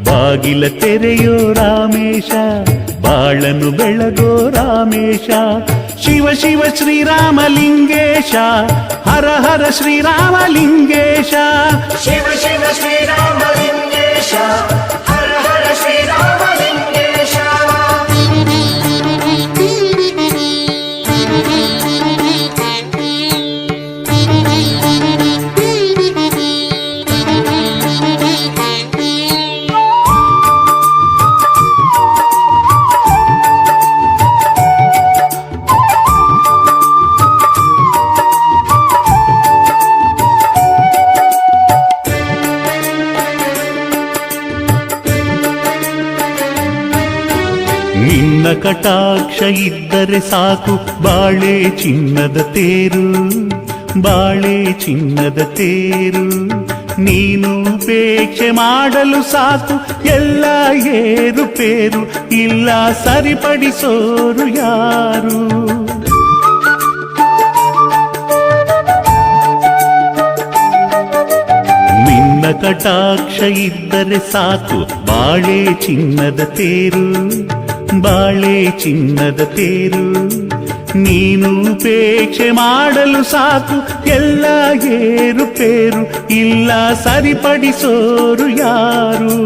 ಬಾಗಿಲ ತೆರೆಯೋ ರಾಮೇಶ, ಬಾಳನು ಬೆಳಗೋ ರಾಮೇಶ. ಶಿವ ಶಿವ ಶ್ರೀರಾಮಲಿಂಗೇಶ, ಹರ ಹರ ಶ್ರೀರಾಮಲಿಂಗೇಶ. ಶಿವ ಶಿವ ಶ್ರೀರಾಮಲಿಂಗೇಶ, ಹರ ಹರ ಶ್ರೀರಾಮಲಿಂಗೇಶ. ನಿನ್ನ ಕಟಾಕ್ಷ ಇದ್ದರೆ ಸಾಕು, ಬಾಳೆ ಚಿನ್ನದ ತೇರು, ಬಾಳೆ ಚಿನ್ನದ ತೇರು. ನೀನು ಉಪೇಕ್ಷೆ ಮಾಡಲು ಸಾಕು, ಎಲ್ಲ ಏರುಪೇರು, ಇಲ್ಲ ಸರಿಪಡಿಸೋರು ಯಾರು. ನಿನ್ನ ಕಟಾಕ್ಷ ಇದ್ದರೆ ಸಾಕು, ಬಾಳೆ ಚಿನ್ನದ ತೇರು, ಬಾಳೆ ಚಿನ್ನದ ತೇರು. ನೀನು ಉಪೇಕ್ಷೆ ಮಾಡಲು ಸಾಕು, ಎಲ್ಲ ಏರುಪೇರು, ಇಲ್ಲ ಸರಿಪಡಿಸೋರು ಯಾರು.